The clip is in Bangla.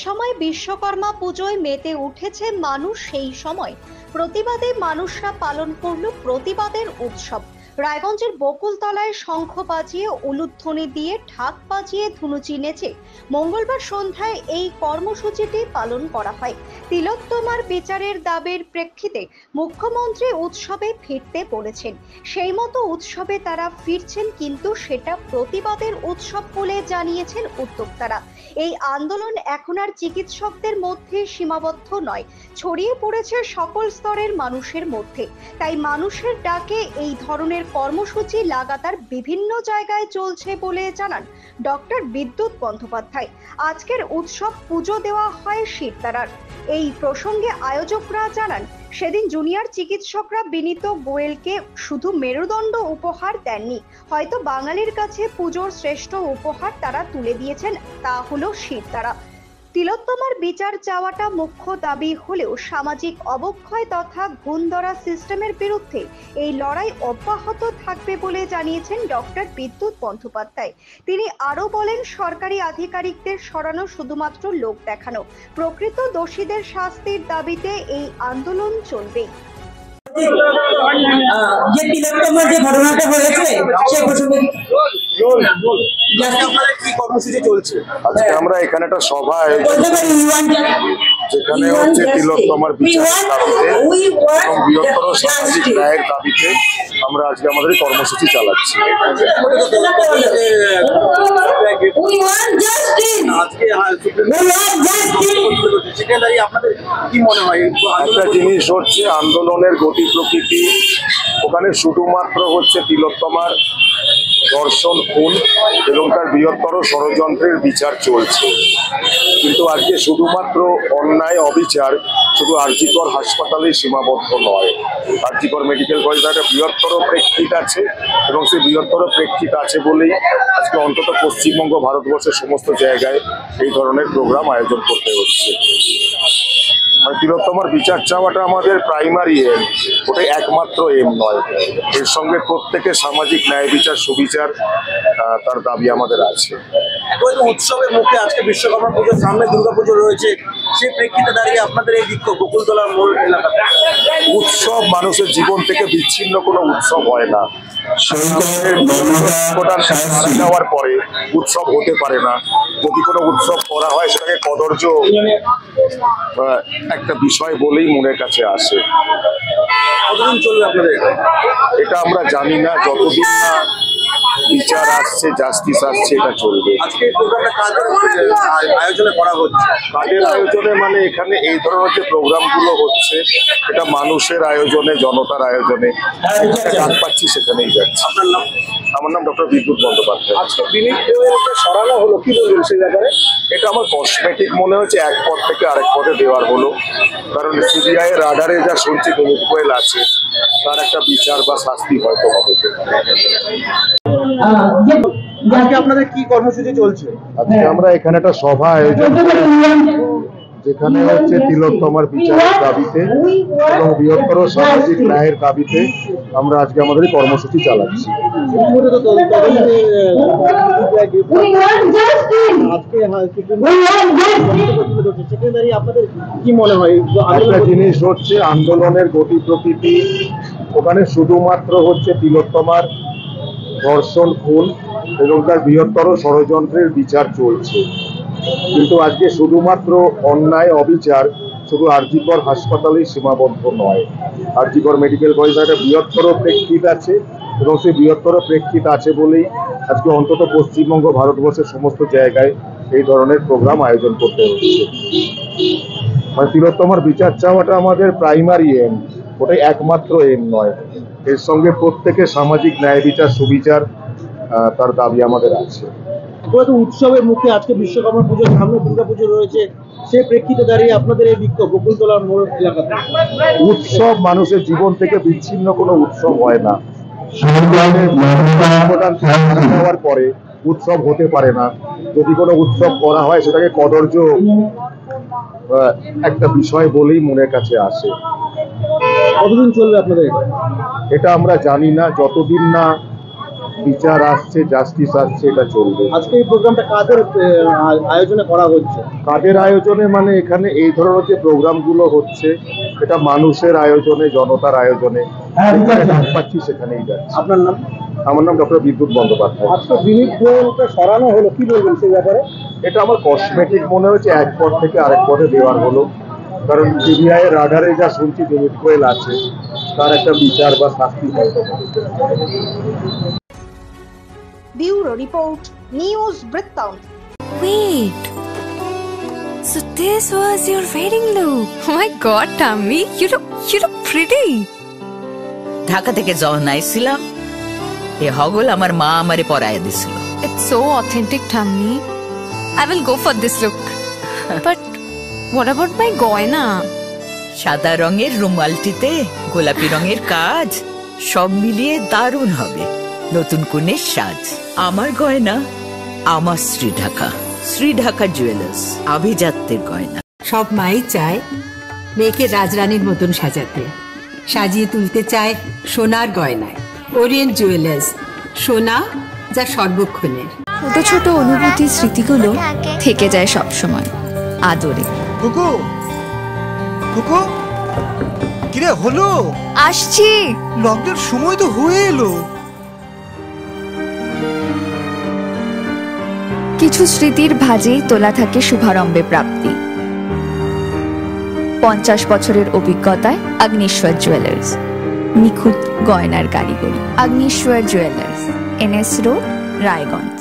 সময় বিশ্বকর্মা পুজোয় মেতে উঠেছে মানুষ, সেই সময় প্রতিবাদে মানুষরা পালন করল প্রতিবাদের উৎসব। রায়গঞ্জের বকুলতলায় শঙ্খ বাজিয়ে, উলুধ্বনি দিয়ে, ঢাক বাজিয়ে, ধুনুচি নেচে মঙ্গলবার সন্ধ্যায় এই কর্মসূচিটি পালন করা হয়। তিলোত্তমার বিচারের দাবির প্রেক্ষিতে মুখ্যমন্ত্রী উৎসবে ফিরতে বলেছেন। সেই মতো উৎসবে তারা ফিরছেন, কিন্তু সেটা প্রতিবাদের উৎসব বলে জানিয়েছেন উদ্যোক্তারা। এই আন্দোলন এখন আর চিকিৎসকদের মধ্যে সীমাবদ্ধ নয়, ছড়িয়ে পড়েছে সকল স্তরের মানুষের মধ্যে। তাই মানুষের ডাকে এই ধরনের কর্মসূচি লাগাতার বিভিন্ন জায়গায় চলছে বলে জানান ডক্টর বিদ্যুৎ বন্দ্যোপাধ্যায়। আজকের উৎসব পুজো দেওয়া হয় শিরদাঁড়ার। এই প্রসঙ্গে আয়োজকরা জানান, সেদিন জুনিয়র চিকিৎসকরা বিনীত গোয়েলকে শুধু মেরুদণ্ড উপহার দেননি, হয়তো বাঙালির কাছে পুজোর শ্রেষ্ঠ উপহার তারা তুলে দিয়েছেন, তা হলো শিরদাঁড়া। তিলোত্তমার বিচার চাওয়াটা মুখ্য দাবি হলেও সামাজিক অবক্ষয় তথা গুণধরা সিস্টেমের বিরুদ্ধে এই লড়াই অব্যাহত থাকবে বলে জানিয়েছেন ডক্টর বিদ্যুৎ বন্দ্যোপাধ্যায়। তিনি আরও বলেন, সরকারি আধিকারিকদের সরানো শুধুমাত্র লোক দেখানো, প্রকৃত দোষীদের শাস্তির দাবিতে এই আন্দোলন চলবে। যে তিলোত্তমার যে ঘটনাটা হয়েছে সে প্রসঙ্গে কি কর্মসূচি চলছে? আজকে আমরা এখানে একটা সভা যেখানে হচ্ছে তিলোত্তমার বিচারের দাবিতে এবং বৃহত্তর সামাজিক ন্যায়ের দাবিতে আমরা আজকে আমাদের কর্মসূচি চালাচ্ছি। একটা জিনিস হচ্ছে আন্দোলনের গতি প্রকৃতি, ওখানে শুধুমাত্র হচ্ছে তিলোত্তমার ধর্ষণ, খুন এবং তার বৃহত্তর ষড়যন্ত্রের বিচার চলছে। কিন্তু আজকে শুধুমাত্র অন্যায় অবিচার শুধু আরজিকর হাসপাতালে সীমাবদ্ধ নয়, আরজিকর মেডিকেল কলেজে একটা বৃহত্তর প্রেক্ষিত আছে এবং সেই বৃহত্তর প্রেক্ষিত আছে বলেই আজকে অন্তত পশ্চিমবঙ্গ, ভারতবর্ষের সমস্ত জায়গায় এই ধরনের প্রোগ্রাম আয়োজন করতে হচ্ছে। মানে তিলোত্তমার বিচার চাওয়াটা আমাদের প্রাইমারি এম, ওটাই একমাত্র এম নয়। এর সঙ্গে প্রত্যেকের সামাজিক ন্যায় বিচার, সুবিচার তার দাবি আমাদের আছে। উৎসবের মুখে আজকে বিশ্বকর্মা পুজোর সামনে দুর্গাপুজো রয়েছে, সেই প্রেক্ষিতে দাঁড়িয়ে আপনাদের এই বিক্ষোভ বকুলতলার মোড় এলাকাতে। উৎসব মানুষের জীবন থেকে বিচ্ছিন্ন কোনো উৎসব হয় না। যাওয়ার পরে উৎসব হতে পারে না। যদি কোনো উৎসব করা হয় সেটাকে কদর্য একটা বিষয় বলেই মনের কাছে আসে। কতদিন চলবে আপনাদের এটা আমরা জানি না, যতদিন না বিচার আসছে, জাস্টিস আসছে, এটা চলবে। আজকে আয়োজনে করা হচ্ছে কাজের আয়োজনে, মানে এখানে এই ধরনের যে প্রোগ্রামগুলো হচ্ছে এটা মানুষের আয়োজনে, জনতার আয়োজনে ডাক পাচ্ছি, সেখানেই যাচ্ছি। আপনার নাম? আমার নাম ডক্টর বিদ্যুৎ বন্দ্যোপাধ্যায়। আজকে বিনীত গোয়েলকে সরানো হলো, কি বলবেন সেই ব্যাপারে? এটা আমার কসমেটিক মনে হচ্ছে, এক পদ থেকে আরেক পদে দেওয়ার হলো। কারণ সিবিআই এর রাডারে যা শুনছি বিনীত গোয়েল আছে, তার একটা বিচার বা শাস্তি হয়তো হবে। আজকে আপনাদের কি কর্মসূচি চলছে? আজকে আমরা এখানে একটা সভা আয়োজন যেখানে হচ্ছে তিলোত্তমার বিচারের দাবিতে এবং বৃহত্তর সামাজিক ন্যায়ের দাবিতে আমরা আজকে আমাদের কর্মসূচি চালাচ্ছি। কি মনে হয়? একটা জিনিস হচ্ছে আন্দোলনের গতি প্রকৃতি, ওখানে শুধুমাত্র হচ্ছে তিলোত্তমার ধর্ষণ, খুন এবং তার বৃহত্তর ষড়যন্ত্রের বিচার চলছে। কিন্তু আজকে শুধুমাত্র অন্যায় অবিচার শুধু আরজিকর হাসপাতালেই সীমাবদ্ধ নয়, আরজিকর মেডিকেল কলেজে একটা বৃহত্তর প্রেক্ষিত আছে এবং সেই বৃহত্তর প্রেক্ষিত আছে বলেই আজকে অন্তত পশ্চিমবঙ্গ, ভারতবর্ষের সমস্ত জায়গায় এই ধরনের প্রোগ্রাম আয়োজন করতে হচ্ছে। মানে তিলোত্তমার বিচার চাওয়াটা আমাদের প্রাইমারি এম, ওটাই একমাত্র এম নয়। এর সঙ্গে প্রত্যেকের সামাজিক ন্যায় বিচার, সুবিচার তার দাবি আমাদের আছে। উৎসবের মুখে আজকে বিশ্বকর্মা পুজোর সামনে দুর্গাপুজো রয়েছে, সেই প্রেক্ষিতে দাঁড়িয়ে আপনাদের এই বিক্ষোভ বকুলতলার মোড় এলাকাতে। উৎসব মানুষের জীবন থেকে বিচ্ছিন্ন কোনো উৎসব হয় না। হওয়ার পরে উৎসব হতে পারে না। যদি কোনো উৎসব করা হয় সেটাকে কদর্য একটা বিষয় বলেই মনের কাছে আসে। কতদিন চলবে আপনাদের? এটা আমরা জানি না, যতদিন না বিচার আসছে, জাস্টিস আসছে, এটা চলবে। আজকে এই প্রোগ্রামটা কাদের আয়োজনে করা হচ্ছে? কাদের আয়োজনে মানে এখানে এই ধরনের যে প্রোগ্রামগুলো হচ্ছে এটা মানুষের আয়োজনে, জনতার আয়োজনে, যেখানে ডাক পাচ্ছি সেখানেই যাচ্ছে। আপনার নাম? আমার নাম ডক্টর বিদ্যুৎ বন্দ্যোপাধ্যায়। আজকে বিনীত গোয়েলকে সরানো হলো, কি বলবেন সেই ব্যাপারে? এটা আমার কসমেটিক মনে হচ্ছে, এক পদ থেকে আরেক পদে দেওয়ার হলো, কারণ সিবিআই এর রাডারে যা শুনছি বিনীত গোয়েল আছে, তার একটা বিচার বা শাস্তি হয়। ব্যুরো রিপোর্ট, নিউজ বৃত্তান্ত। Wait. So this was your wedding look. Oh my god, Tammy, you look pretty. Dhaka থেকে যখন আইছিলাম এ হগল আমার মা আমারে পরায় দিছিল। It's so authentic, Tammy. I will go for this look. But what about my goina? সাদা রঙের রুমালটিতে গোলাপি রঙের কাজ, সব মিলিয়ে দারুণ হবে নতুন কনের সাজ। আমার গয়না আমার শ্রী ঢাকা জুয়েলার্স, আভিজাত্যের গয়না। সব মাই চায় মেয়েকে রাজরানীর মতন সাজাতে, সাজিয়ে তুলতে চায় সোনার গয়নায়। ওরিয়েন্ট জুয়েলার্স, সোনা যা সর্বক্ষণের। ছোট ছোট অনুভূতি, স্মৃতিগুলো থেকে যায় সব সময় আদরে। কুকু কুকু, কিরে হলো? আসছি। লকডাউন সময় তো হয়ে এলো। কিছু স্মৃতির ভাজেই তোলা থাকে শুভারম্ভে প্রাপ্তি। 50 বছরের অভিজ্ঞতায় আগ্নেশ্বর জুয়েলার্স, নিখুঁত গয়নার কারিগরি। Agneshwar jewellers, NS road, Raiganj.